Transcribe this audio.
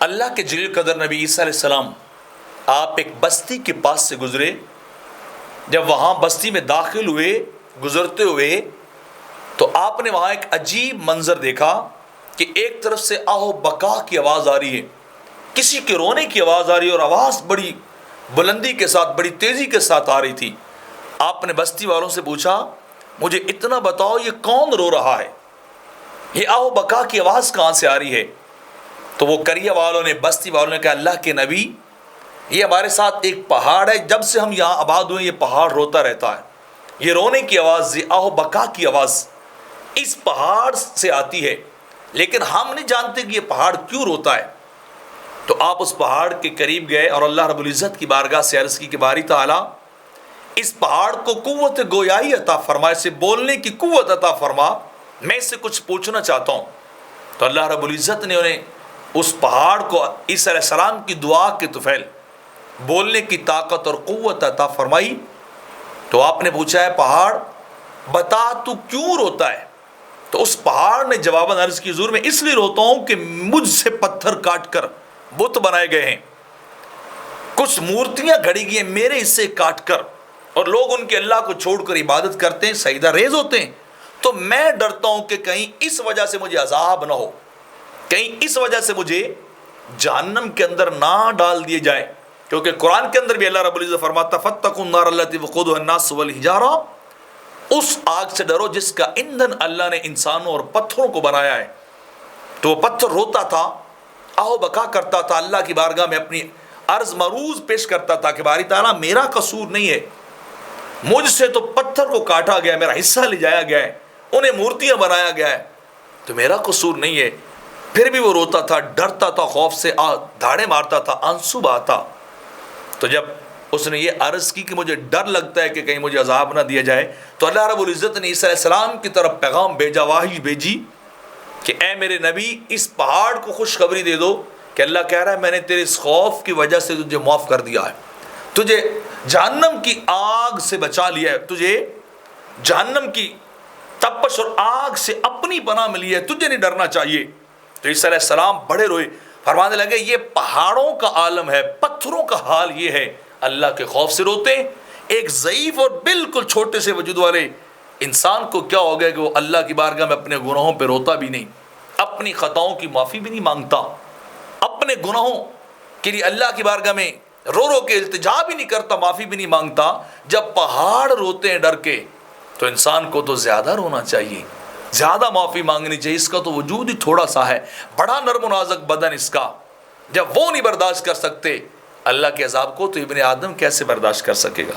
اللہ کے جلیل قدر نبی عیسیٰ علیہ السلام آپ ایک بستی کے پاس سے گزرے. جب وہاں بستی میں داخل ہوئے گزرتے ہوئے تو آپ نے وہاں ایک عجیب منظر دیکھا کہ ایک طرف سے آہ و بکا کی آواز آ رہی ہے, کسی کے رونے کی آواز آ رہی ہے, اور آواز بڑی بلندی کے ساتھ بڑی تیزی کے ساتھ آ رہی تھی. آپ نے بستی والوں سے پوچھا مجھے اتنا بتاؤ یہ کون رو رہا ہے, یہ آہ و بکا کی آواز کہاں سے آ رہی ہے؟ تو وہ قریہ والوں نے بستی والوں نے کہا اللہ کے نبی یہ ہمارے ساتھ ایک پہاڑ ہے, جب سے ہم یہاں آباد ہوئے یہ پہاڑ روتا رہتا ہے, یہ رونے کی آواز یہ آہ و بکا کی آواز اس پہاڑ سے آتی ہے, لیکن ہم نہیں جانتے کہ یہ پہاڑ کیوں روتا ہے. تو آپ اس پہاڑ کے قریب گئے اور اللہ رب العزت کی بارگاہ سے عرض کی کہ باری تعالیٰ اس پہاڑ کو قوت گویائی عطا فرما, اسے بولنے کی قوت عطا فرما, میں اس سے کچھ پوچھنا چاہتا ہوں. تو اللہ رب العزت نے انہیں اس پہاڑ کو عیسیٰ علیہ السلام کی دعا کے طفیل بولنے کی طاقت اور قوت عطا فرمائی. تو آپ نے پوچھا ہے پہاڑ بتا تو کیوں روتا ہے؟ تو اس پہاڑ نے جواباً عرض کی حضور میں اس لیے روتا ہوں کہ مجھ سے پتھر کاٹ کر بت بنائے گئے ہیں, کچھ مورتیاں گھڑی گئی ہیں میرے حصے کاٹ کر, اور لوگ ان کے اللہ کو چھوڑ کر عبادت کرتے ہیں, سجدہ ریز ہوتے ہیں. تو میں ڈرتا ہوں کہ کہیں اس وجہ سے مجھے عذاب نہ ہو, کہیں اس وجہ سے مجھے جہنم کے اندر نہ ڈال دیے جائے, کیونکہ قرآن کے اندر بھی اللہ رب العزت فرماتا فاتقوا النار التی وقودها الناس والحجارہ, اس آگ سے ڈرو جس کا ایندھن اللہ نے انسانوں اور پتھروں کو بنایا ہے. تو وہ پتھر روتا تھا, آہ و بکا کرتا تھا, اللہ کی بارگاہ میں اپنی عرض معروض پیش کرتا تھا کہ باری تعالیٰ میرا قصور نہیں ہے, مجھ سے تو پتھر کو کاٹا گیا, میرا حصہ لے جایا گیا ہے, انہیں مورتیاں بنایا گیا ہے, تو میرا قصور نہیں ہے. پھر بھی وہ روتا تھا, ڈرتا تھا, خوف سے دھاڑے مارتا تھا, آنسو بہاتا. تو جب اس نے یہ عرض کی کہ مجھے ڈر لگتا ہے کہ کہیں مجھے عذاب نہ دیا جائے, تو اللہ رب العزت نے عیسیٰ علیہ السلام کی طرف پیغام بھیجا, وحی بھیجی کہ اے میرے نبی اس پہاڑ کو خوشخبری دے دو کہ اللہ کہہ رہا ہے میں نے تیرے اس خوف کی وجہ سے تجھے معاف کر دیا ہے, تجھے جہنم کی آگ سے بچا لیا ہے, تجھے جہنم کی تپش اور آگ سے اپنی پناہ ملی ہے, تجھے نہیں ڈرنا چاہیے. تو عیسیٰ علیہ السلام بڑے روئے, فرمانے لگے یہ پہاڑوں کا عالم ہے, پتھروں کا حال یہ ہے, اللہ کے خوف سے روتے. ایک ضعیف اور بالکل چھوٹے سے وجود والے انسان کو کیا ہو گیا کہ وہ اللہ کی بارگاہ میں اپنے گناہوں پہ روتا بھی نہیں, اپنی خطاؤں کی معافی بھی نہیں مانگتا, اپنے گناہوں کے لیے اللہ کی بارگاہ میں رو رو کے التجا بھی نہیں کرتا, معافی بھی نہیں مانگتا. جب پہاڑ روتے ہیں ڈر کے تو انسان کو تو زیادہ رونا چاہیے, زیادہ معافی مانگنی چاہیے. اس کا تو وجود ہی تھوڑا سا ہے, بڑا نرم و نازک بدن اس کا, جب وہ نہیں برداشت کر سکتے اللہ کے عذاب کو تو ابن آدم کیسے برداشت کر سکے گا؟